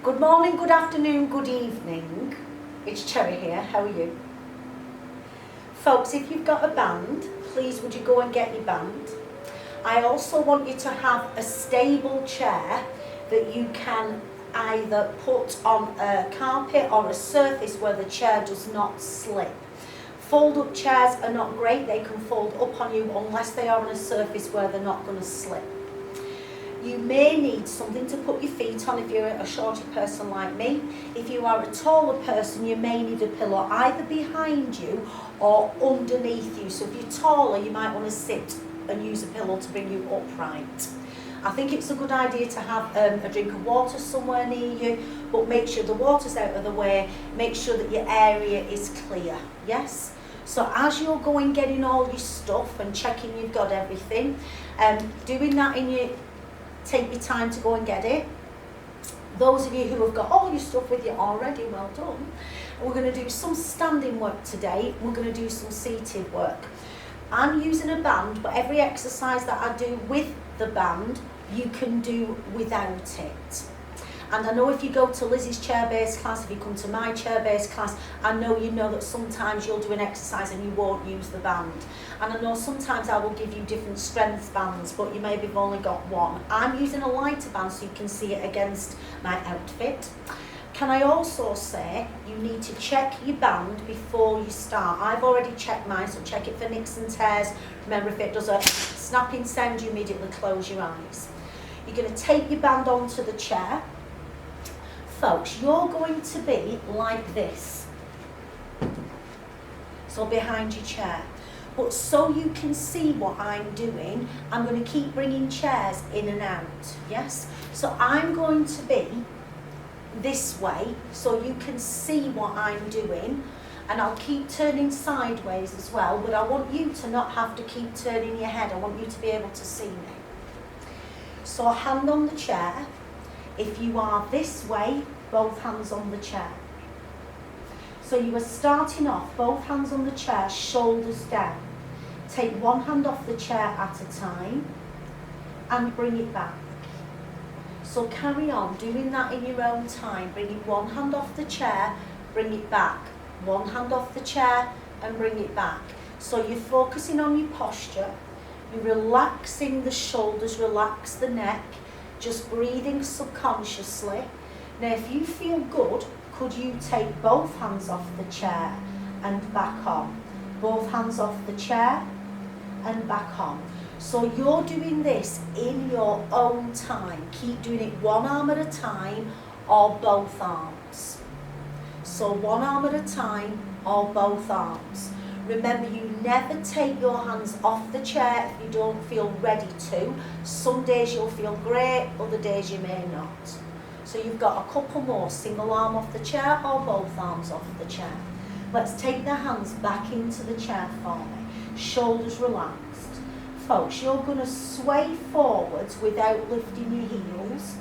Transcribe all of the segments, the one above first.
Good morning, good afternoon, good evening. It's Cherry here, how are you? Folks, if you've got a band, please would you go and get your band. I also want you to have a stable chair that you can either put on a carpet or a surface where the chair does not slip. Fold-up chairs are not great, they can fold up on you unless they are on a surface where they're not going to slip. You may need something to put your feet on if you're a shorter person like me. If you are a taller person, you may need a pillow either behind you or underneath you. So if you're taller, you might want to sit and use a pillow to bring you upright. I think it's a good idea to have a drink of water somewhere near you, but make sure the water's out of the way, make sure that your area is clear, yes? So as you're going getting all your stuff and checking you've got everything, doing that in your take your time to go and get it. Those of you who have got all your stuff with you already, well done. We're going to do some standing work today. We're going to do some seated work. I'm using a band, but every exercise that I do with the band, you can do without it. And I know if you go to Lizzie's chair-based class, if you come to my chair-based class, I know you know that sometimes you'll do an exercise and you won't use the band. And I know sometimes I will give you different strength bands, but you maybe have only got one. I'm using a lighter band so you can see it against my outfit. Can I also say you need to check your band before you start? I've already checked mine, so check it for nicks and tears. Remember, if it does a snapping sound, you immediately close your eyes. You're going to take your band onto the chair. Folks, you're going to be like this, so behind your chair. But so you can see what I'm doing, I'm going to keep bringing chairs in and out, yes? So I'm going to be this way, so you can see what I'm doing, and I'll keep turning sideways as well, but I want you to not have to keep turning your head. I want you to be able to see me. So hand on the chair. If you are this way, both hands on the chair. So you are starting off, both hands on the chair, shoulders down. Take one hand off the chair at a time and bring it back. So carry on doing that in your own time, bringing one hand off the chair, bring it back. One hand off the chair and bring it back. So you're focusing on your posture, you're relaxing the shoulders, relax the neck, just breathing subconsciously. Now if you feel good, could you take both hands off the chair and back on? Both hands off the chair and back on. So you're doing this in your own time. Keep doing it one arm at a time or both arms. So one arm at a time or both arms. Remember, you never take your hands off the chair if you don't feel ready to. Some days you'll feel great, other days you may not. So you've got a couple more, single arm off the chair or both arms off the chair. Let's take the hands back into the chair for me. Shoulders relaxed. Folks, you're going to sway forwards without lifting your heels.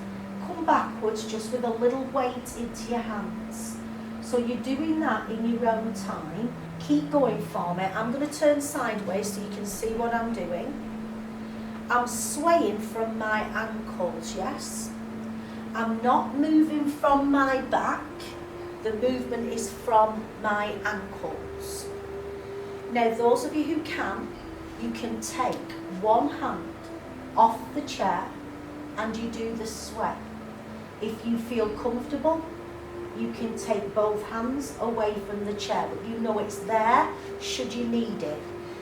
Come backwards just with a little weight into your hands. So you're doing that in your own time. Keep going for me. I'm going to turn sideways so you can see what I'm doing. I'm swaying from my ankles, yes? I'm not moving from my back. The movement is from my ankles. Now, those of you who can, you can take one hand off the chair and you do the sway. If you feel comfortable, you can take both hands away from the chair, but you know it's there should you need it.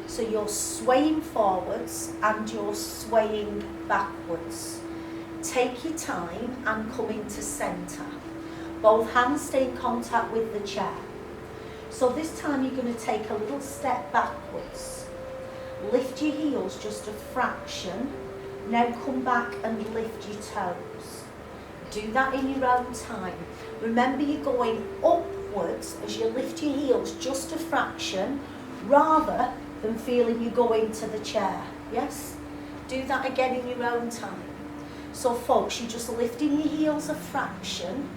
So you're swaying forwards and you're swaying backwards. Take your time and come into centre. Both hands stay in contact with the chair. So this time you're going to take a little step backwards. Lift your heels just a fraction. Now come back and lift your toes. Do that in your own time. Remember, you're going upwards as you lift your heels just a fraction, rather than feeling you go into the chair. Yes? Do that again in your own time. So folks, you're just lifting your heels a fraction,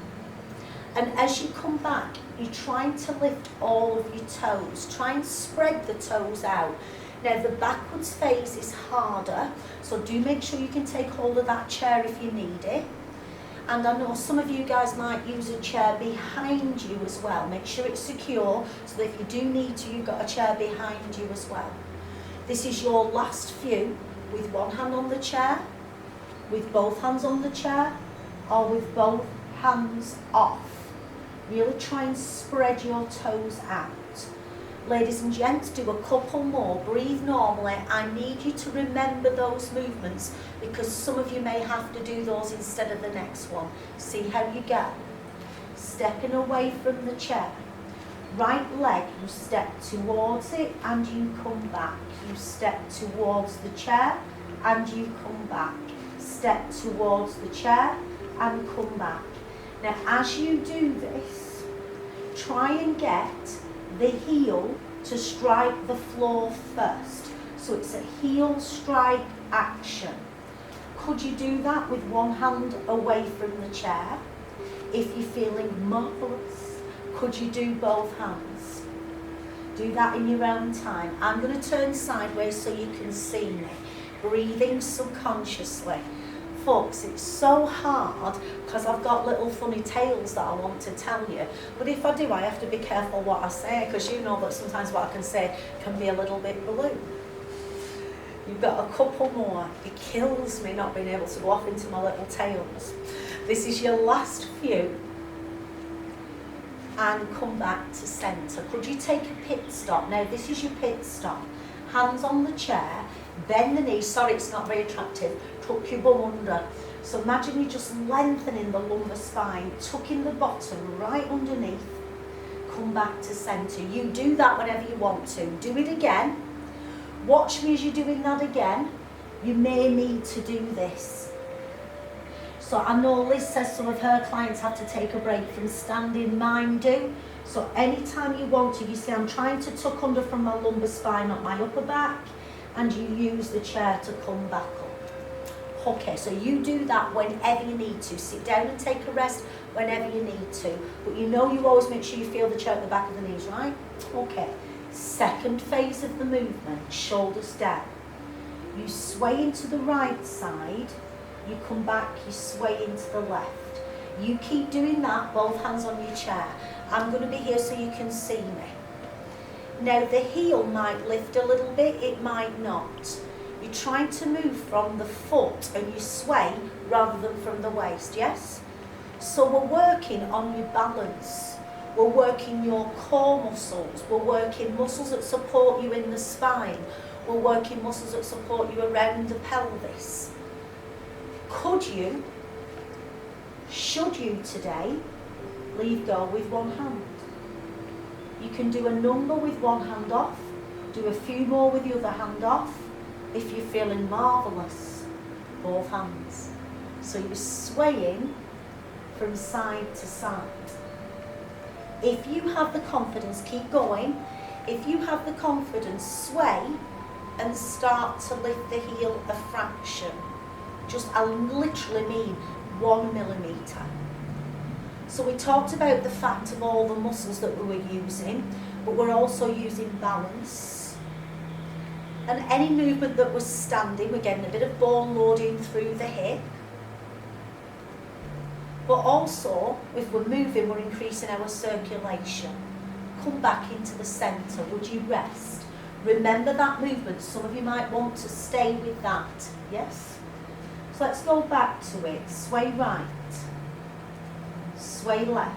and as you come back, you're trying to lift all of your toes. Try and spread the toes out. Now the backwards phase is harder, so do make sure you can take hold of that chair if you need it. And I know some of you guys might use a chair behind you as well. Make sure it's secure so that if you do need to, you've got a chair behind you as well. This is your last few with one hand on the chair, with both hands on the chair, or with both hands off. Really try and spread your toes out. Ladies and gents, do a couple more. Breathe normally. I need you to remember those movements because some of you may have to do those instead of the next one. See how you go. Stepping away from the chair. Right leg, you step towards it and you come back. You step towards the chair and you come back. Step towards the chair and come back. Now, as you do this, try and get the heel to strike the floor first. So it's a heel strike action. Could you do that with one hand away from the chair? If you're feeling marvellous, could you do both hands? Do that in your own time. I'm going to turn sideways so you can see me. Breathing subconsciously. Folks, it's so hard because I've got little funny tales that I want to tell you. But if I do, I have to be careful what I say because you know that sometimes what I can say can be a little bit blue. You've got a couple more. It kills me not being able to go off into my little tales. This is your last few. And come back to centre. Could you take a pit stop? Now this is your pit stop. Hands on the chair. Bend the knees. Sorry, it's not very attractive. Tuck your bum under. So imagine you're just lengthening the lumbar spine, tucking the bottom right underneath. Come back to centre. You do that whenever you want to. Do it again. Watch me as you're doing that again. You may need to do this. So I know Liz says some of her clients have to take a break from standing. Mine do. So anytime you want to, you see I'm trying to tuck under from my lumbar spine, not my upper back. And you use the chair to come back up. Okay, so you do that whenever you need to. Sit down and take a rest whenever you need to. But you know you always make sure you feel the chair at the back of the knees, right? Okay. Second phase of the movement, shoulders down. You sway into the right side. You come back, you sway into the left. You keep doing that, both hands on your chair. I'm going to be here so you can see me. Now the heel might lift a little bit, it might not. You're trying to move from the foot and you sway rather than from the waist, yes? So we're working on your balance. We're working your core muscles. We're working muscles that support you in the spine. We're working muscles that support you around the pelvis. Could you, should you today, leave go with one hand? You can do a number with one hand off, do a few more with the other hand off. If you're feeling marvellous, both hands. So you're swaying from side to side. If you have the confidence, keep going. If you have the confidence, sway and start to lift the heel a fraction. I literally mean 1 millimetre. So we talked about the fact of all the muscles that we were using, but we're also using balance. And any movement that was standing, we're getting a bit of bone loading through the hip. But also, if we're moving, we're increasing our circulation. Come back into the centre. Would you rest? Remember that movement. Some of you might want to stay with that. Yes? So let's go back to it. Sway right. Sway left.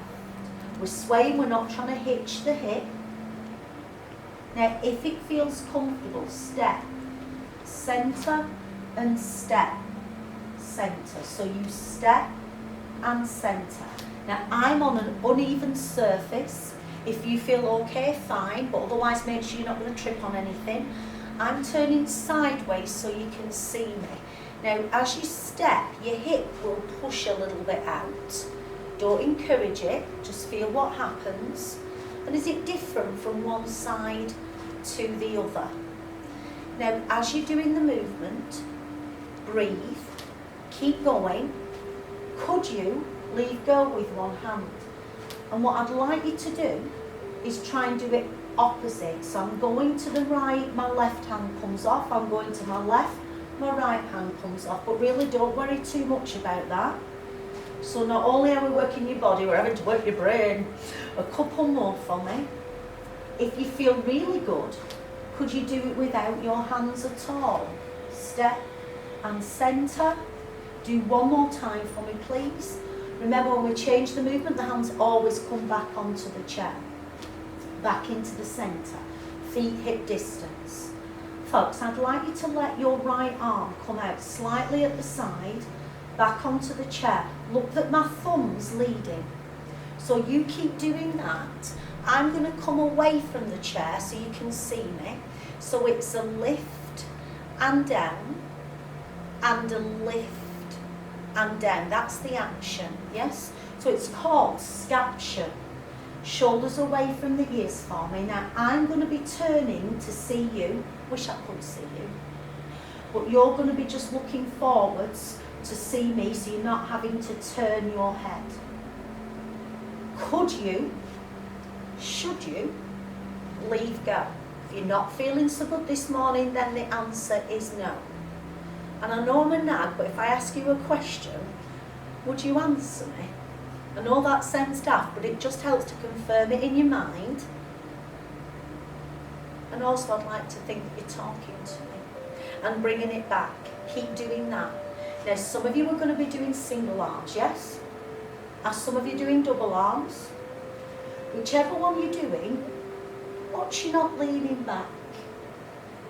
We're swaying, we're not trying to hitch the hip. Now, if it feels comfortable, step, centre and step, centre. So you step and centre. Now, I'm on an uneven surface. If you feel okay, fine, but otherwise make sure you're not going to trip on anything. I'm turning sideways so you can see me. Now, as you step, your hip will push a little bit out. Don't encourage it, just feel what happens. And is it different from one side to the other? Now, as you're doing the movement, breathe, keep going. Could you leave go with one hand? And what I'd like you to do is try and do it opposite. So I'm going to the right, my left hand comes off. I'm going to my left, my right hand comes off. But really don't worry too much about that. So not only are we working your body, we're having to work your brain. A couple more for me. If you feel really good, could you do it without your hands at all? Step and centre. Do one more time for me, please. Remember, when we change the movement, the hands always come back onto the chair. Back into the centre. Feet hip distance. Folks, I'd like you to let your right arm come out slightly at the side, back onto the chair. Look that my thumb's leading. So you keep doing that. I'm going to come away from the chair so you can see me. So it's a lift and down, and a lift and down. That's the action, yes? So it's called scaption. Shoulders away from the ears for me. Now I'm going to be turning to see you. Wish I could see you. But you're going to be just looking forwards to see me, so you're not having to turn your head. Could you, should you, leave go? If you're not feeling so good this morning, then the answer is no. And I know I'm a nag, but if I ask you a question, would you answer me? I know that sounds daft, but it just helps to confirm it in your mind. And also I'd like to think that you're talking to me and bringing it back. Keep doing that. Now some of you are going to be doing single arms, yes? Are some of you doing double arms? Whichever one you're doing, watch you not leaning back.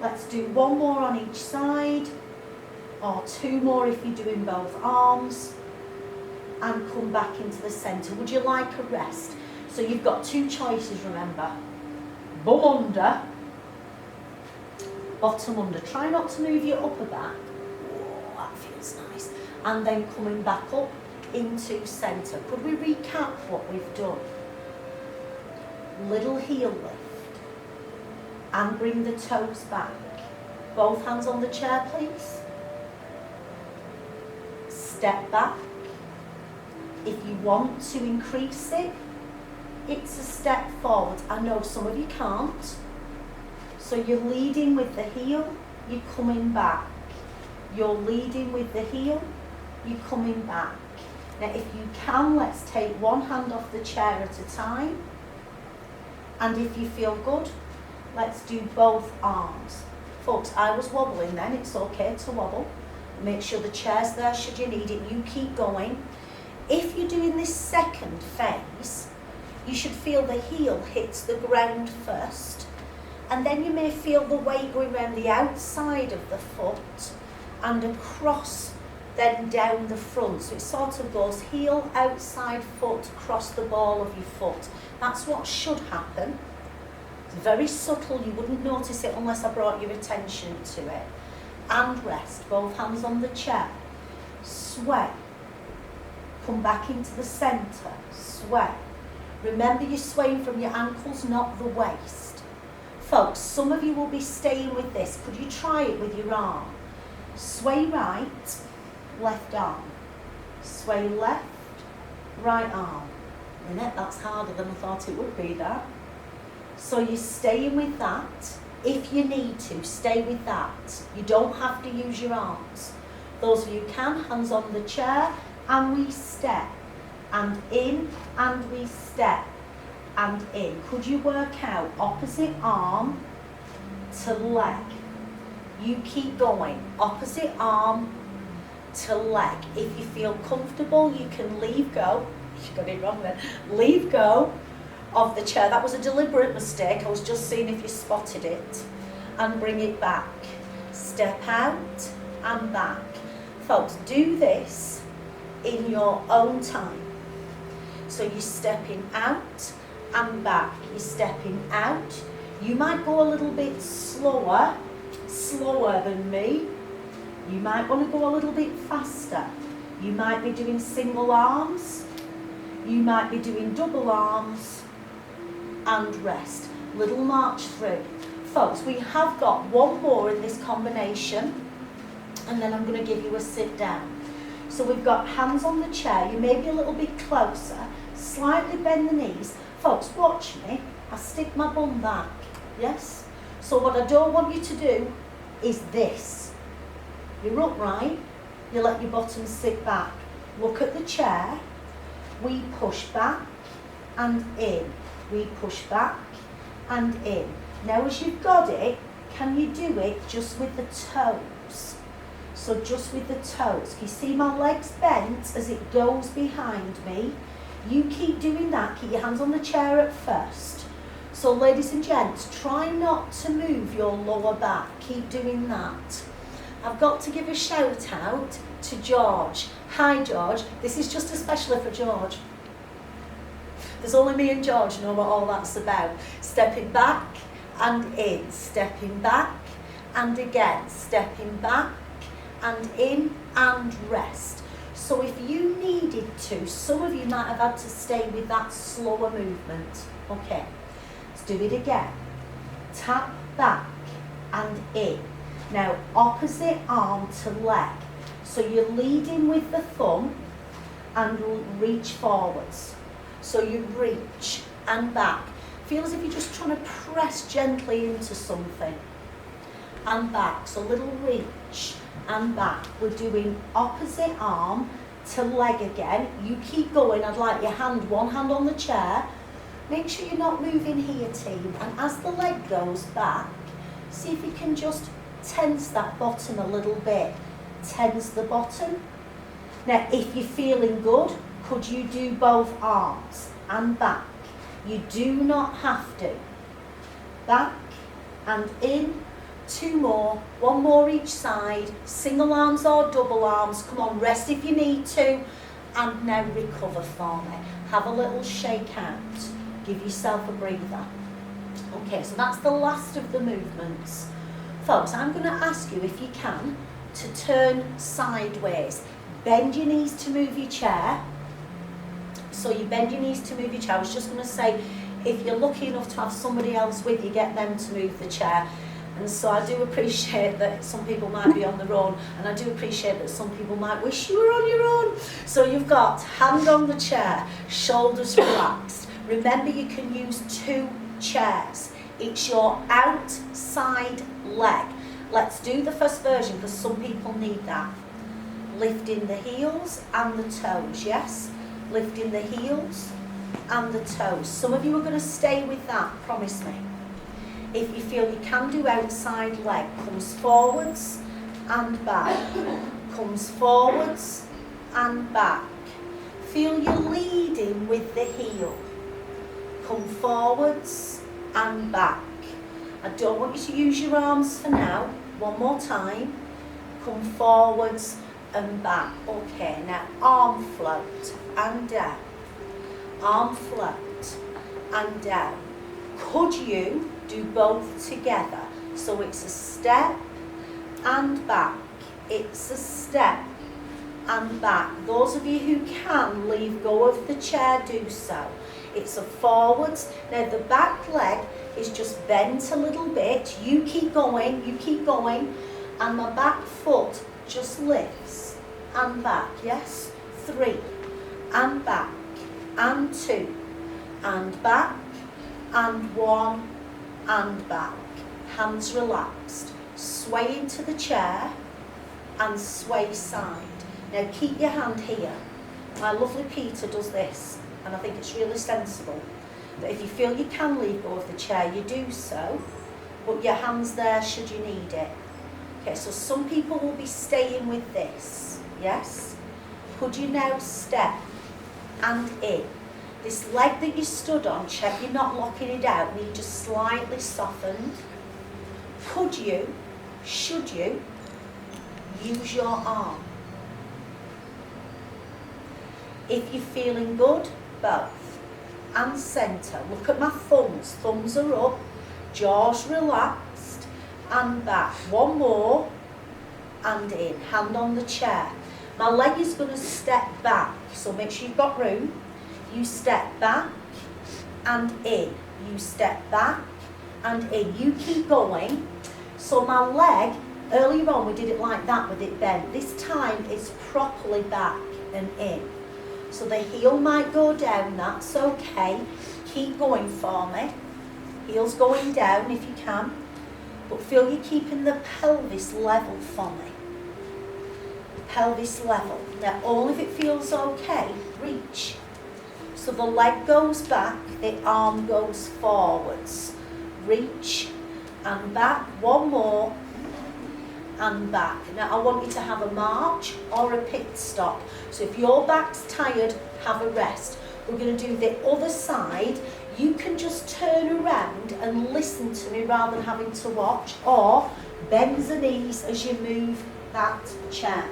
Let's do one more on each side, or two more if you're doing both arms, and come back into the centre. Would you like a rest? So you've got two choices, remember. Bum under, bottom under. Try not to move your upper back. Oh, that feels nice. And then coming back up into centre. Could we recap what we've done? Little heel lift. And bring the toes back. Both hands on the chair, please. Step back. If you want to increase it, it's a step forward. I know some of you can't. So you're leading with the heel, you're coming back. You're leading with the heel, you're coming back. Now if you can, let's take one hand off the chair at a time. And if you feel good, let's do both arms. Folks, I was wobbling then, it's okay to wobble. Make sure the chair's there should you need it. You keep going. If you're doing this second phase, you should feel the heel hits the ground first, and then you may feel the weight going around the outside of the foot and across, then down the front. So it sort of goes heel, outside foot, across the ball of your foot. That's what should happen. It's very subtle, you wouldn't notice it unless I brought your attention to it. And rest, both hands on the chair. Sway. Come back into the centre, sway. Remember you're swaying from your ankles, not the waist. Folks, some of you will be staying with this. Could you try it with your arm? Sway right, left arm. Sway left, right arm. Minute, that's harder than I thought it would be, that. So you're staying with that. If you need to, stay with that. You don't have to use your arms. Those of you who can, hands on the chair, and we step, and in, and we step, and in. Could you work out opposite arm to leg? You keep going, opposite arm to leg. If you feel comfortable, you can leave go. You got it wrong then. Leave go of the chair. That was a deliberate mistake. I was just seeing if you spotted it. And bring it back. Step out and back. Folks, do this in your own time. So you're stepping out and back. You're stepping out. You might go a little bit slower than me. You might want to go a little bit faster. You might be doing single arms. You might be doing double arms and rest. Little march through. Folks, we have got one more in this combination, and then I'm going to give you a sit down. So we've got hands on the chair, you may be a little bit closer, slightly bend the knees. Folks, watch me, I stick my bum back, yes? So what I don't want you to do is this. You're upright, you let your bottom sit back. Look at the chair. We push back and in. We push back and in. Now as you've got it, can you do it just with the toes? So just with the toes. Can you see my legs bent as it goes behind me? You keep doing that. Keep your hands on the chair at first. So ladies and gents, try not to move your lower back. Keep doing that. I've got to give a shout out to George. Hi George, this is just especially for George. There's only me and George know what all that's about. Stepping back and in, stepping back and again, stepping back and in and rest. So if you needed to, some of you might have had to stay with that slower movement. Okay, let's do it again. Tap back and in. Now opposite arm to leg. So you're leading with the thumb and reach forwards. So you reach and back. Feel as if you're just trying to press gently into something. And back, so little reach and back. We're doing opposite arm to leg again. You keep going. I'd like your hand, one hand on the chair. Make sure you're not moving here, team. And as the leg goes back, see if you can just tense that bottom a little bit. Tense the bottom. Now, if you're feeling good, could you do both arms and back? You do not have to. Back and in. Two more, one more each side, single arms or double arms. Come on, rest if you need to. And now recover for me. Have a little shake out. Give yourself a breather. Okay, so that's the last of the movements. Folks, I'm going to ask you, if you can, to turn sideways. Bend your knees to move your chair. So you bend your knees to move your chair. I was just going to say, if you're lucky enough to have somebody else with you, get them to move the chair. And so I do appreciate that some people might be on their own, and I do appreciate that some people might wish you were on your own. So you've got hand on the chair, shoulders relaxed. Remember, you can use two chairs. It's your outside leg. Let's do the first version because some people need that. Lifting the heels and the toes, yes? Lifting the heels and the toes. Some of you are going to stay with that, promise me. If you feel you can do outside leg, comes forwards and back, comes forwards and back. Feel you're leading with the heel. Come forwards and back. I don't want you to use your arms for now. One more time. Come forwards and back. Okay, now arm float and down. Arm float and down. Could you do both together? So it's a step and back. It's a step and back. Those of you who can leave go of the chair, do so. It's a forwards. Now the back leg is just bent a little bit. You keep going, and my back foot just lifts and back. Yes, 3 and back and 2 and back and 1 and back. Hands relaxed. Sway into the chair and sway side. Now keep your hand here. My lovely Peter does this, and I think it's really sensible that if you feel you can leave go of the chair, you do so, but your hand's there should you need it. Okay, so some people will be staying with this, yes? Could you now step and in? This leg that you stood on, check you're not locking it out, and you just slightly softened. Could you, should you, use your arm? If you're feeling good, both. And centre. Look at my thumbs. Thumbs are up, jaws relaxed, and back. One more, and in. Hand on the chair. My leg is going to step back, so make sure you've got room. You step back and in. You step back and in. You keep going. So my leg, earlier on we did it like that with it bent. This time it's properly back and in. So the heel might go down, that's okay. Keep going for me. Heel's going down if you can. But feel you're keeping the pelvis level for me. pelvis level. Now, only if it feels okay, reach. So the leg goes back, the arm goes forwards. Reach and back, one more, and back. Now I want you to have a march or a pit stop. So if your back's tired, have a rest. We're going to do the other side. You can just turn around and listen to me rather than having to watch, or bend the knees as you move that chair.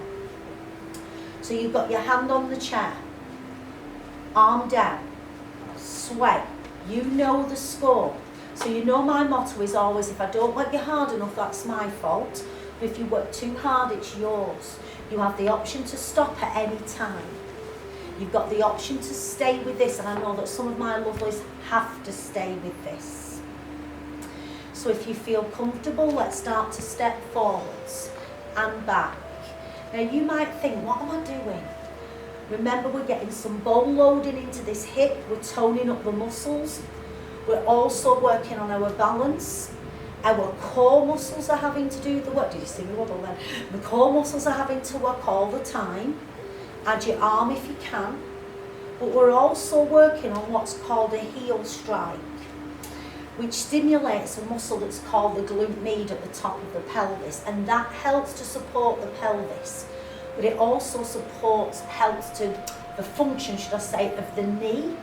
So you've got your hand on the chair, arm down, sway. You know the score. So you know my motto is always, if I don't work you hard enough, that's my fault. But if you work too hard, it's yours. You have the option to stop at any time. You've got the option to stay with this, and I know that some of my lovelies have to stay with this. So if you feel comfortable, let's start to step forwards and back. Now you might think, what am I doing? Remember, we're getting some bone loading into this hip, we're toning up the muscles. We're also working on our balance. Our core muscles are having to do the work. Did you see me wobble then? The core muscles are having to work all the time. Add your arm if you can. But we're also working on what's called a heel strike, which stimulates a muscle that's called the glute med at the top of the pelvis, and that helps to support the pelvis. But it also helps to the function, should I say, of the knee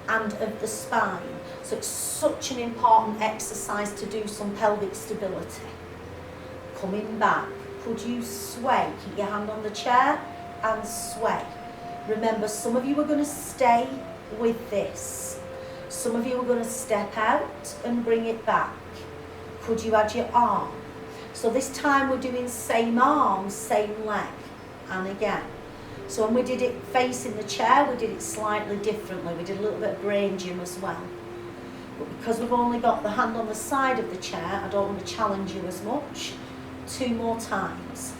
and of the spine. So it's such an important exercise to do some pelvic stability. Coming back, could you sway? Keep your hand on the chair and sway. Remember, some of you are going to stay with this. Some of you are going to step out and bring it back. Could you add your arm? So this time we're doing same arm, same leg, and again. So when we did it facing the chair, we did it slightly differently. We did a little bit of brain gym as well. But because we've only got the hand on the side of the chair, I don't want to challenge you as much. 2 more times.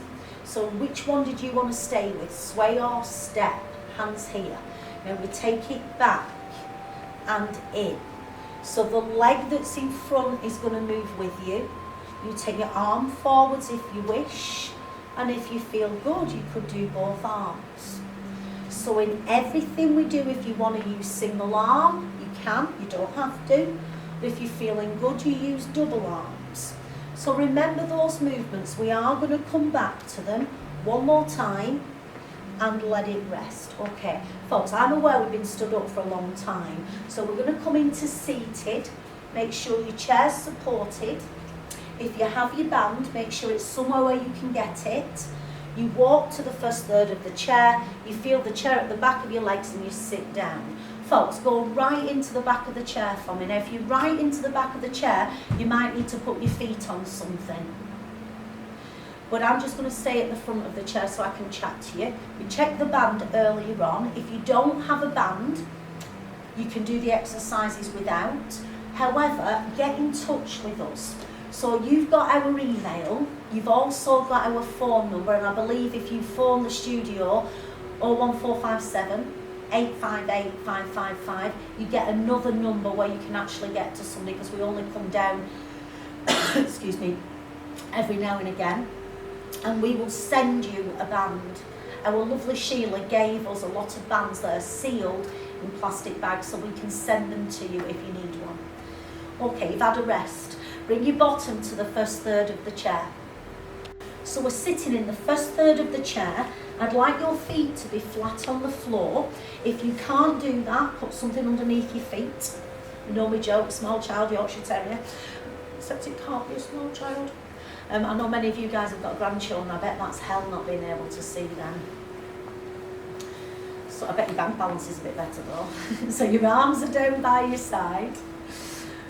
So which one did you want to stay with? Sway or step? Hands here. Now we take it back and in. So the leg that's in front is going to move with you. You take your arm forwards if you wish. And if you feel good, you could do both arms. So in everything we do, if you want to use single arm, you can, you don't have to. But if you're feeling good, you use double arms. So remember those movements. We are going to come back to them one more time and let it rest. Okay, folks, I'm aware we've been stood up for a long time. So we're going to come into seated. Make sure your chair's supported. If you have your band, make sure it's somewhere where you can get it. You walk to the first third of the chair, you feel the chair at the back of your legs and you sit down. Folks, go right into the back of the chair for me. Now if you're right into the back of the chair, you might need to put your feet on something. But I'm just going to stay at the front of the chair so I can chat to you. We checked the band earlier on. If you don't have a band, you can do the exercises without. However, get in touch with us. So you've got our email, you've also got our phone number, and I believe if you phone the studio 01457 858 555, you get another number where you can actually get to somebody, because we only come down excuse me, every now and again, and we will send you a band. Our lovely Sheila gave us a lot of bands that are sealed in plastic bags, so we can send them to you if you need one. Okay, you've had a rest. Bring your bottom to the first third of the chair. So we're sitting in the first third of the chair. I'd like your feet to be flat on the floor. If you can't do that, put something underneath your feet. You know me joke, small child, Yorkshire Terrier. Except it can't be a small child. I know many of you guys have got grandchildren. I bet that's hell not being able to see them. So I bet your bank balance is a bit better though. So your arms are down by your side.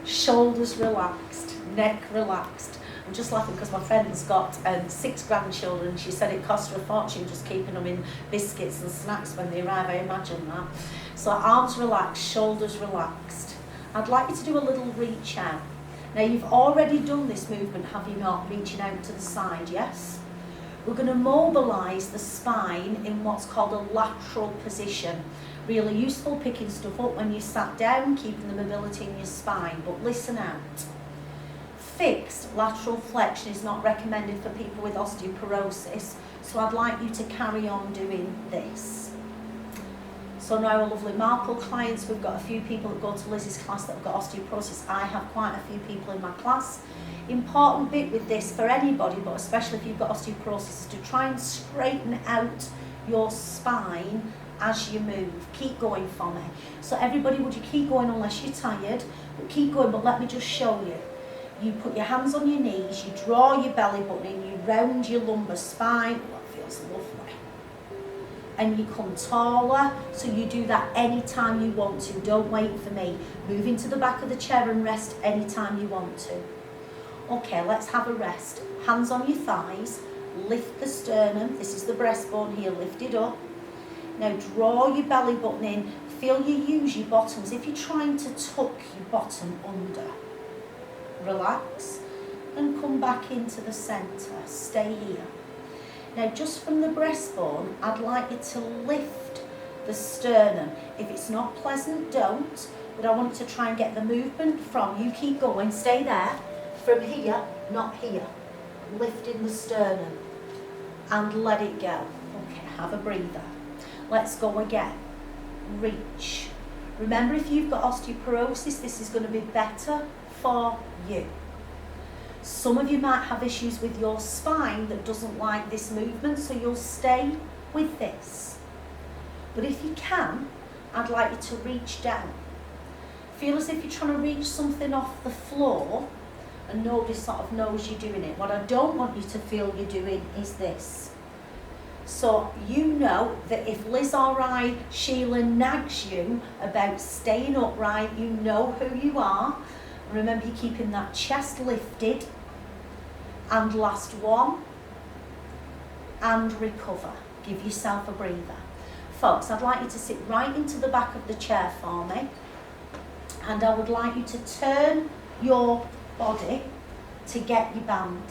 Shoulders relaxed. Neck relaxed. I'm just laughing because my friend's got 6 grandchildren. She said it cost her a fortune just keeping them in biscuits and snacks when they arrive. I imagine that. So arms relaxed, shoulders relaxed. I'd like you to do a little reach out. Now you've already done this movement, have you not? Reaching out to the side, yes? We're going to mobilise the spine in what's called a lateral position. Really useful picking stuff up when you sat down, keeping the mobility in your spine. But listen out. fixed lateral flexion is not recommended for people with osteoporosis, so I'd like you to carry on doing this. So now our lovely Marple clients, we've got a few people that go to Lizzie's class that have got osteoporosis. I have quite a few people in my class. Important bit with this for anybody, but especially if you've got osteoporosis, is to try and straighten out your spine as you move. Keep going for me. So everybody, would you keep going unless you're tired, but keep going, but let me just show you. You put your hands on your knees, you draw your belly button in, you round your lumbar spine. Oh, that feels lovely. And you come taller, so you do that anytime you want to. Don't wait for me. Move into the back of the chair and rest anytime you want to. Okay, let's have a rest. Hands on your thighs, lift the sternum. This is the breastbone here, lift it up. Now draw your belly button in, feel you use your bottoms. If you're trying to tuck your bottom under, relax and come back into the centre, stay here. Now just from the breastbone, I'd like you to lift the sternum. If it's not pleasant, don't, but I want you to try and get the movement from, you keep going, stay there, from here, not here. Lifting the sternum and let it go. Okay, have a breather. Let's go again. Reach. Remember, if you've got osteoporosis, this is going to be better for you. Some of you might have issues with your spine that doesn't like this movement, so you'll stay with this. But if you can, I'd like you to reach down. Feel as if you're trying to reach something off the floor, and nobody sort of knows you're doing it. What I don't want you to feel you're doing is this. So you know that if Liz or I, Sheila, nags you about staying upright, you know who you are. Remember, you're keeping that chest lifted. And last one. And recover. Give yourself a breather. Folks, I'd like you to sit right into the back of the chair for me. And I would like you to turn your body to get your band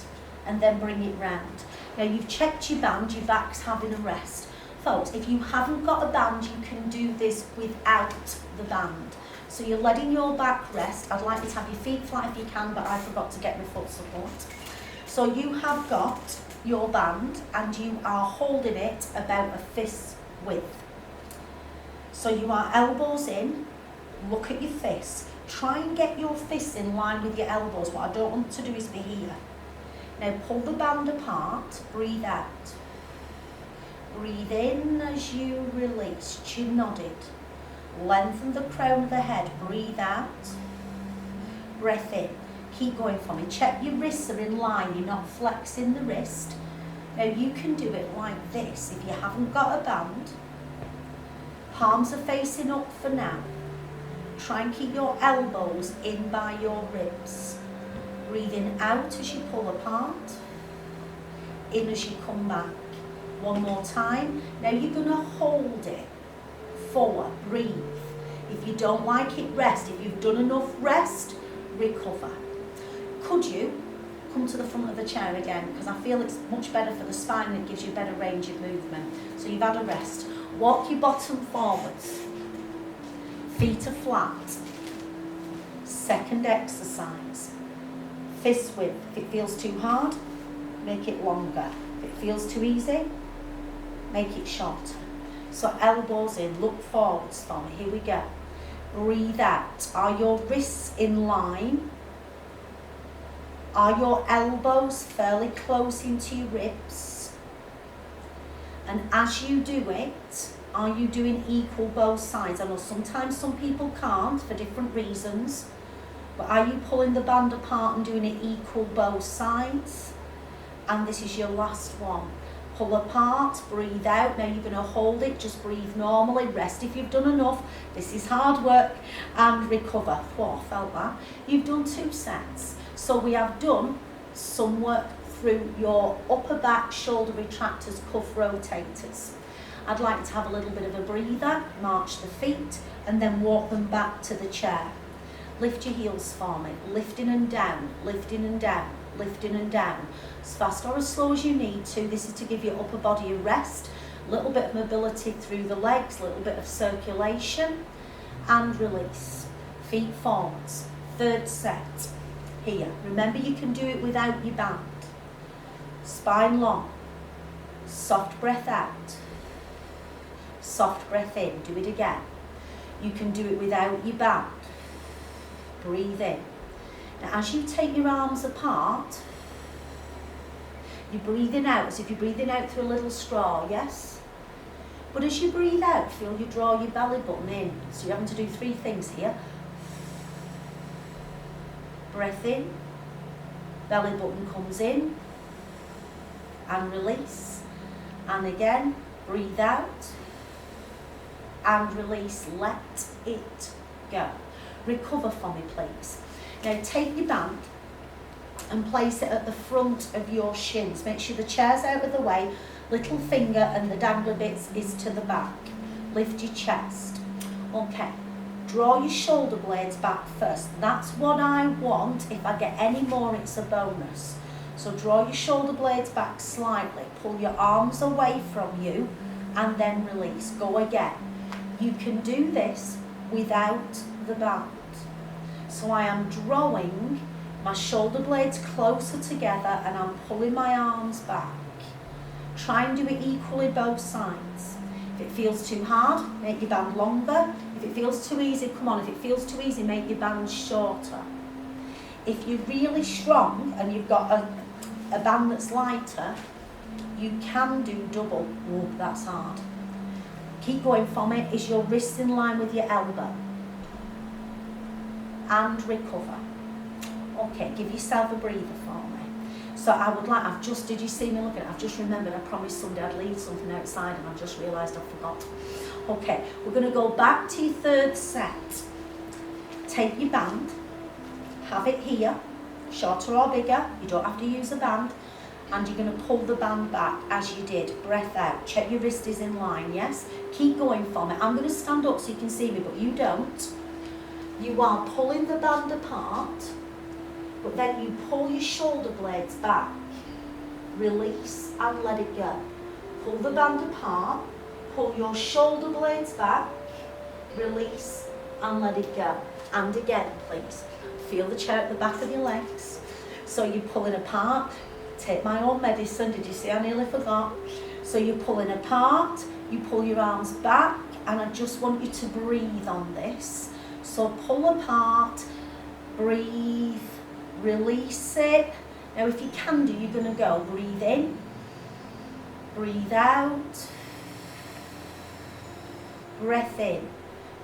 and then bring it round. Now you've checked your band, your back's having a rest. Folks, if you haven't got a band, you can do this without the band. So you're letting your back rest. I'd like you to have your feet flat if you can, but I forgot to get my foot support. So you have got your band and you are holding it about a fist width. So you are elbows in, look at your fists. Try and get your fists in line with your elbows. What I don't want to do is be here. Now pull the band apart, breathe out. Breathe in as you release, chin nodded. Lengthen the crown of the head, breathe out. Breath in, keep going for me. Check your wrists are in line, you're not flexing the wrist. Now you can do it like this. If you haven't got a band, palms are facing up for now. Try and keep your elbows in by your ribs. Breathing out as you pull apart, in as you come back. One more time. Now you're going to hold it. Forward, breathe. If you don't like it, rest. If you've done enough rest, recover. Could you come to the front of the chair again? Because I feel it's much better for the spine and it gives you a better range of movement. So you've had a rest. Walk your bottom forwards. Feet are flat. Second exercise. Fist width. If it feels too hard, make it longer. If it feels too easy, make it shorter. So elbows in, look forwards for me. Here we go. Breathe out. Are your wrists in line? Are your elbows fairly close into your ribs? And as you do it, are you doing equal both sides? I know sometimes some people can't for different reasons, but are you pulling the band apart and doing it equal both sides? And this is your last one. Pull apart, breathe out. Now you're going to hold it, just breathe normally, rest if you've done enough. This is hard work, and recover. Oh, felt that. You've done 2 sets. So we have done some work through your upper back, shoulder retractors, cuff rotators. I'd like to have a little bit of a breather, march the feet, and then walk them back to the chair. Lift your heels for me, lifting and down, lifting and down, lifting and down. As fast or as slow as you need to. This is to give your upper body a rest, a little bit of mobility through the legs, a little bit of circulation, and release. Feet forwards. Third set. here. Remember, you can do it without your band. Spine long. Soft breath out. Soft breath in. Do it again. You can do it without your band. Breathe in. Now, as you take your arms apart, you're breathing out as if you're breathing out through a little straw, yes? But as you breathe out, feel you draw your belly button in. So you're having to do 3 things here. Breath in, belly button comes in, and release. And again, breathe out, and release. Let it go. Recover for me, please. Now take your band and place it at the front of your shins. Make sure the chair's out of the way. Little finger and the dangler bits is to the back. Lift your chest. Okay. Draw your shoulder blades back first. That's what I want. If I get any more, it's a bonus. So draw your shoulder blades back slightly. Pull your arms away from you and then release. Go again. You can do this without the band. So I am drawing my shoulder blades closer together and I'm pulling my arms back. Try and do it equally both sides. If it feels too hard, make your band longer. If it feels too easy, come on. If it feels too easy, make your band shorter. If you're really strong and you've got a band that's lighter, you can do double. Oh, that's hard. Keep going for me. Is your wrist in line with your elbow? And recover. Okay, give yourself a breather for me. So I would like, did you see me looking? I've just remembered I promised Sunday I'd leave something outside and I've just realised I forgot. Okay, we're going to go back to your 3rd set. Take your band, have it here, shorter or bigger, you don't have to use a band, and you're going to pull the band back as you did. Breath out, check your wrist is in line, yes? Keep going for me. I'm going to stand up so you can see me, but you don't. You are pulling the band apart, but then you pull your shoulder blades back, release and let it go. Pull the band apart, pull your shoulder blades back, release and let it go. And again, please, feel the chair at the back of your legs. So you're pulling apart, take my own medicine, did you see I nearly forgot? So you're pulling apart, you pull your arms back, and I just want you to breathe on this. So pull apart, breathe, release it. Now if you can do, you're going to go breathe in, breathe out, breath in.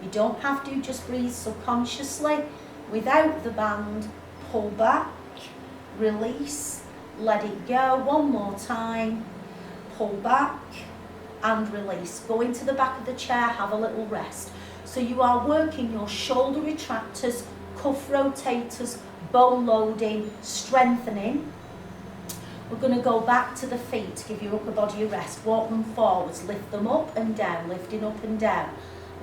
You don't have to, just breathe subconsciously. Without the band, pull back, release, let it go. One more time, pull back and release. Go into the back of the chair, have a little rest. So you are working your shoulder retractors, cuff rotators, bone loading, strengthening. We're going to go back to the feet to give your upper body a rest. Walk them forwards, lift them up and down, lifting up and down,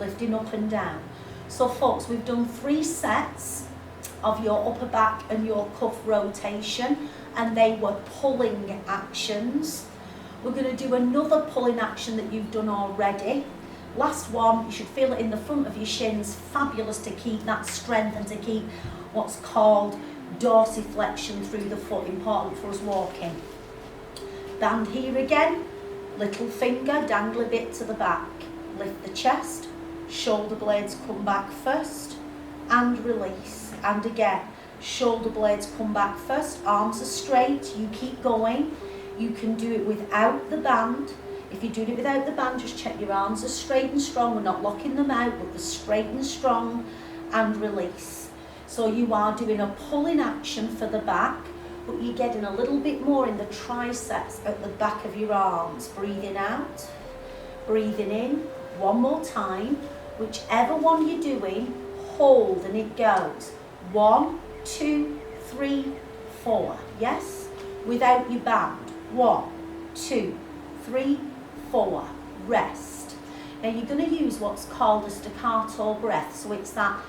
lifting up and down. So folks, we've done 3 sets of your upper back and your cuff rotation, and they were pulling actions. We're going to do another pulling action that you've done already. Last one, you should feel it in the front of your shins. Fabulous to keep that strength and to keep what's called dorsiflexion through the foot, important for us walking. Band here again, little finger, dangly bit to the back. Lift the chest, shoulder blades come back first, and release. And again, shoulder blades come back first, arms are straight, you keep going. You can do it without the band. If you're doing it without the band, just check your arms are straight and strong. We're not locking them out, but they're straight and strong, and release. So you are doing a pulling action for the back, but you're getting a little bit more in the triceps at the back of your arms. Breathing out, breathing in. One more time. Whichever one you're doing, hold and it goes. 1, 2, 3, 4. Yes? Without your band. 1, 2, 3, 4. Rest. Now you're going to use what's called a staccato breath. So it's that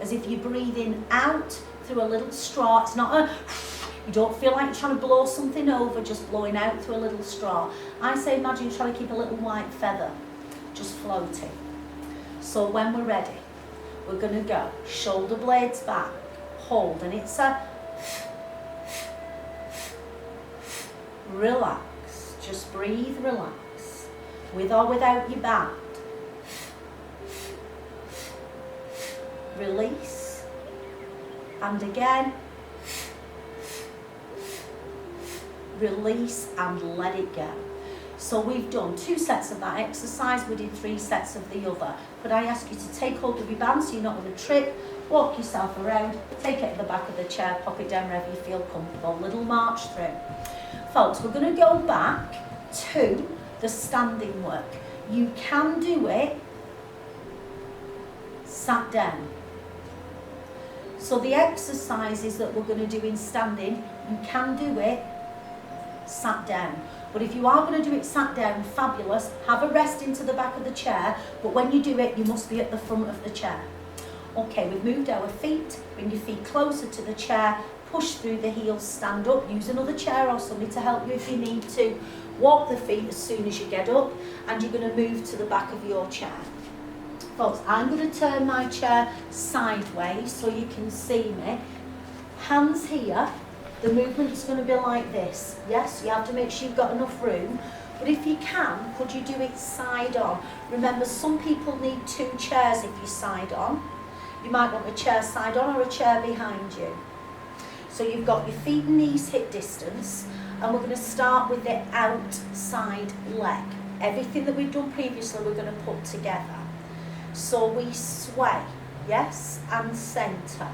as if you're breathing out through a little straw. It's not a, you don't feel like you're trying to blow something over, just blowing out through a little straw. I say imagine you're trying to keep a little white feather just floating. So when we're ready, we're going to go shoulder blades back, hold, and it's a relax, just breathe, relax, with or without your band. Release, and again, release and let it go. So we've done 2 sets of that exercise, we did 3 sets of the other. Could I ask you to take hold of your band so you're not going to trip, walk yourself around, take it at the back of the chair, pop it down wherever you feel comfortable, little march through. Folks, we're going to go back to the standing work. You can do it sat down. So the exercises that we're going to do in standing, you can do it sat down. But if you are going to do it sat down, fabulous, have a rest into the back of the chair, but when you do it, you must be at the front of the chair. Okay, we've moved our feet, bring your feet closer to the chair, push through the heels, stand up, use another chair or somebody to help you if you need to. Walk the feet as soon as you get up, and you're going to move to the back of your chair. Folks, I'm going to turn my chair sideways so you can see me. Hands here. The movement's going to be like this. Yes, you have to make sure you've got enough room. But if you can, could you do it side on? Remember, some people need 2 chairs if you're side on. You might want a chair side on or a chair behind you. So you've got your feet and knees hip distance, and we're going to start with the outside leg. Everything that we've done previously, we're going to put together. So we sway, yes, and centre.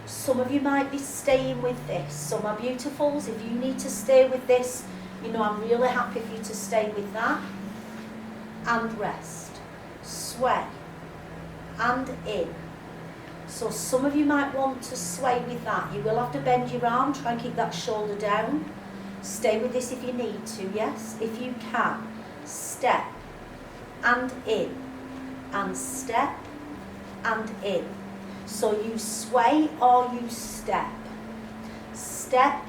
Some of you might be staying with this. So my beautifuls, if you need to stay with this, you know I'm really happy for you to stay with that. And rest. Sway. And in. So some of you might want to sway with that. You will have to bend your arm, try and keep that shoulder down. Stay with this if you need to, yes? If you can. Step. And in. And step. And in. So you sway or you step. Step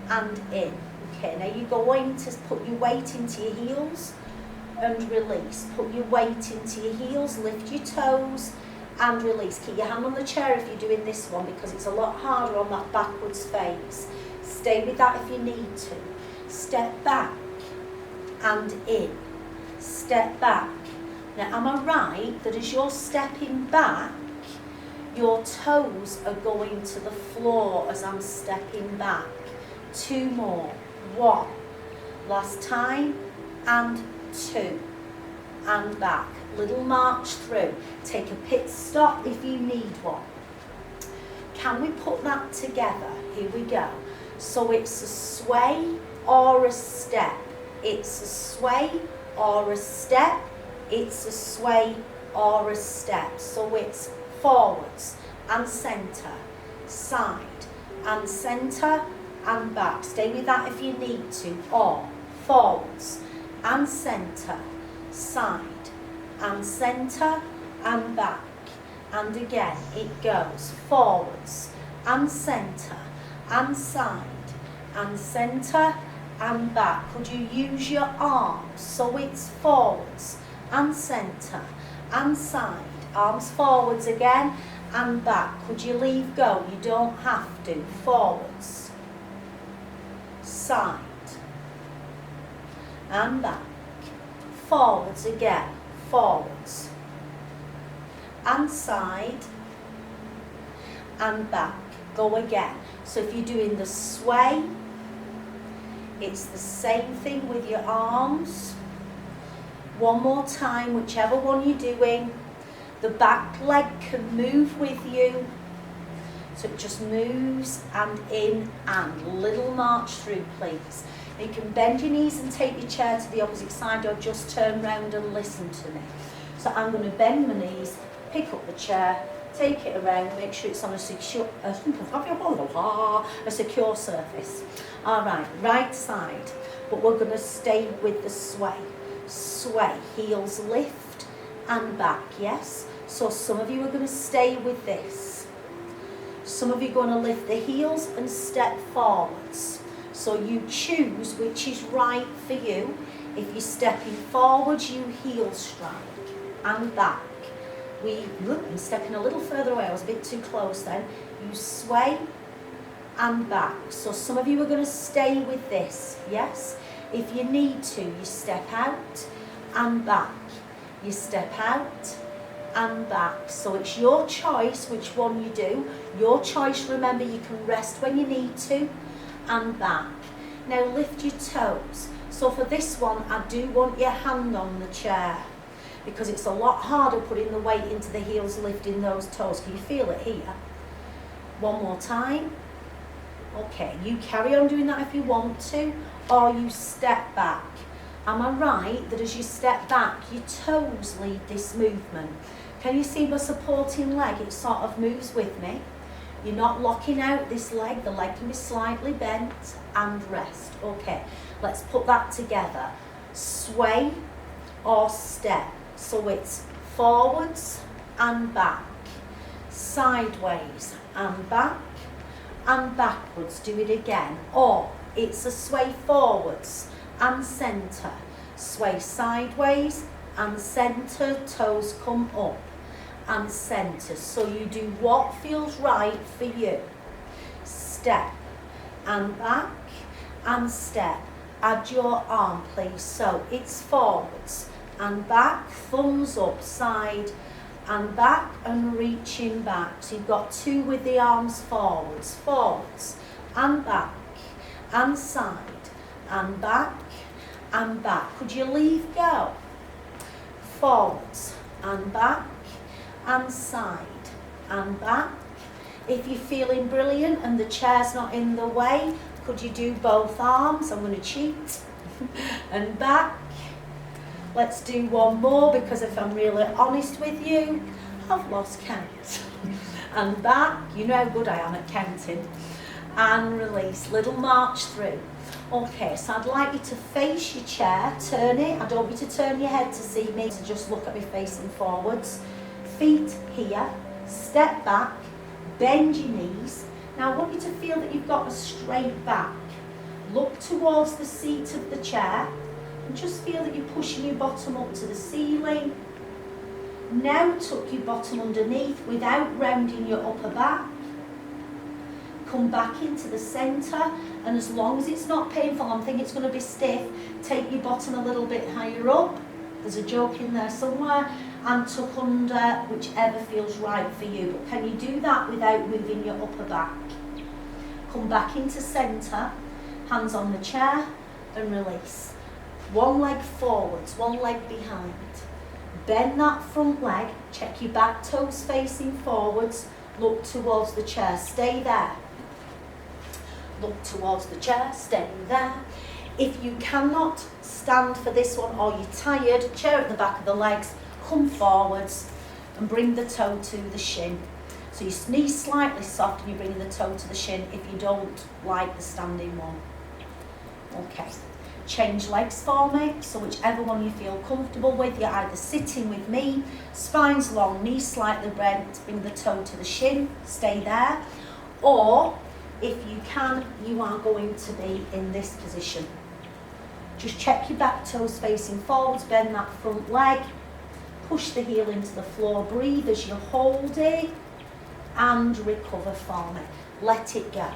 and in. Okay, now you're going to put your weight into your heels and release. Put your weight into your heels, lift your toes and release. Keep your hand on the chair if you're doing this one because it's a lot harder on that backwards phase. Stay with that if you need to. Step back and in. Step back. Now am I right that as you're stepping back, your toes are going to the floor as I'm stepping back. 2 more. 1. Last time. And 2. And back. Little march through. Take a pit stop if you need one. Can we put that together? Here we go. So it's a sway or a step. It's a sway or a step. It's a sway or a step. So it's forwards and centre, side and centre and back. Stay with that if you need to. Or forwards and centre, side and centre and back. And again it goes forwards and centre and side and centre and back. Could you use your arms? So it's forwards and centre and side. Arms forwards again and back. Could you leave go? You don't have to. Forwards, side and back. Forwards again. Forwards and side and back. Go again. So if you're doing the sway, it's the same thing with your arms. One more time, whichever one you're doing. The back leg can move with you. So it just moves and in and. Little march through, please. You can bend your knees and take your chair to the opposite side or just turn round and listen to me. So I'm going to bend my knees, pick up the chair, take it around, make sure it's on a secure surface. All right, right side. But we're going to stay with the sway. Sway, heels lift and back, yes? So some of you are going to stay with this. Some of you are going to lift the heels and step forwards. So you choose which is right for you. If you're stepping forwards, you heel strike and back I'm stepping a little further away, I was a bit too close then. You sway and back. So some of you are going to stay with this, yes? If you need to, you step out and back. You step out and back. So it's your choice which one you do. Your choice, remember, you can rest when you need to and back. Now lift your toes. So for this one, I do want your hand on the chair because it's a lot harder putting the weight into the heels, lifting those toes. Can you feel it here? One more time. Okay, you carry on doing that if you want to, or you step back. Am I right that as you step back, your toes lead this movement? Can you see my supporting leg? It sort of moves with me. You're not locking out this leg. The leg can be slightly bent and rest. Okay, let's put that together. Sway or step. So it's forwards and back, sideways and backwards. Do it again. Or it's a sway forwards and centre. Sway sideways and centre, toes come up and centre. So you do what feels right for you. Step and back and step. Add your arm please. So it's forwards and back, thumbs up, side and back and reaching back. So you've got two with the arms forwards, forwards and back and side and back and back. Could you leave go? Forwards and back and side and back. If you're feeling brilliant and the chair's not in the way, could you do both arms? I'm going to cheat. And back. Let's do one more because if I'm really honest with you, I've lost count. And back. You know how good I am at counting. And release. Little march through. Okay, so I'd like you to face your chair, turn it. I don't want you to turn your head to see me, so just look at me facing forwards. Feet here, step back, bend your knees. Now I want you to feel that you've got a straight back. Look towards the seat of the chair and just feel that you're pushing your bottom up to the ceiling. Now tuck your bottom underneath without rounding your upper back. Come back into the centre, and as long as it's not painful, I'm thinking it's going to be stiff, take your bottom a little bit higher up. There's a joke in there somewhere. And tuck under, whichever feels right for you. But can you do that without moving your upper back? Come back into centre, hands on the chair and release. One leg forwards, one leg behind. Bend that front leg, check your back toes facing forwards, look towards the chair, stay there. Look towards the chair, stay there. If you cannot stand for this one or you're tired, chair at the back of the legs, come forwards and bring the toe to the shin. So your knee's slightly soft and you're bringing the toe to the shin if you don't like the standing one. Okay, change legs for me. So whichever one you feel comfortable with, you're either sitting with me, spine's long, knees slightly bent, bring the toe to the shin, stay there. Or if you can, you are going to be in this position. Just check your back toes facing forwards, bend that front leg, push the heel into the floor, breathe as you hold it, and recover for me. Let it go.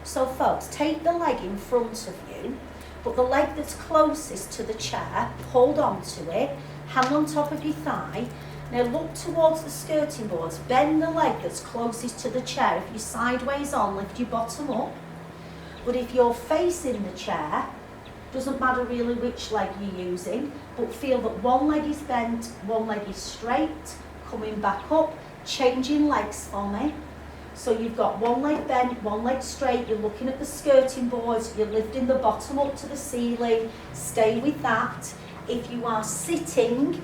So folks, take the leg in front of you, but the leg that's closest to the chair, hold on to it, hand on top of your thigh. Now look towards the skirting boards, bend the leg that's closest to the chair. If you're sideways on, lift your bottom up. But if you're facing the chair, doesn't matter really which leg you're using, but feel that one leg is bent, one leg is straight, coming back up, changing legs for me. So you've got one leg bent, one leg straight, you're looking at the skirting boards, you're lifting the bottom up to the ceiling, stay with that. If you are sitting,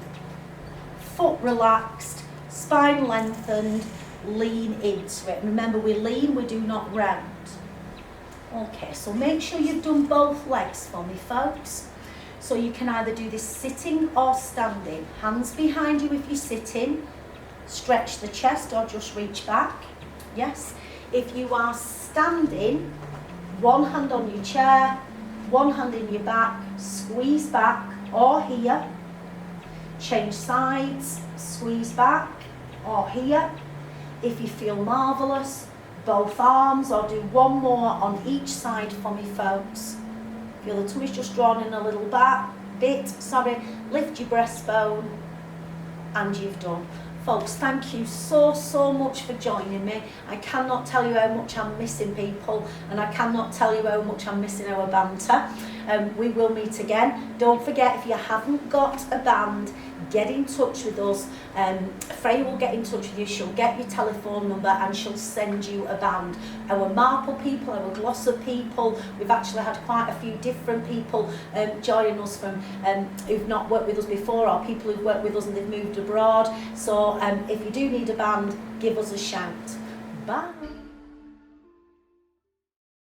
foot relaxed, spine lengthened, lean into it. Remember, we lean, we do not round. Okay, so make sure you've done both legs for me, folks. So you can either do this sitting or standing. Hands behind you if you're sitting. Stretch the chest or just reach back. Yes. If you are standing, one hand on your chair, one hand in your back, squeeze back or here. Change sides, squeeze back or here. If you feel marvellous, both arms, or do one more on each side for me, folks. Feel the tummy's just drawn in a little bit, lift your breastbone, and you've done. Folks, thank you so much for joining me. I cannot tell you how much I'm missing people, and I cannot tell you how much I'm missing our banter. We will meet again. Don't forget, if you haven't got a band, get in touch with us. Freya will get in touch with you. She'll get your telephone number and she'll send you a band. Our marble people, our glosser people, we've actually had quite a few different people join us from who've not worked with us before, or people who've worked with us and they've moved abroad. So if you do need a band, give us a shout. Bye.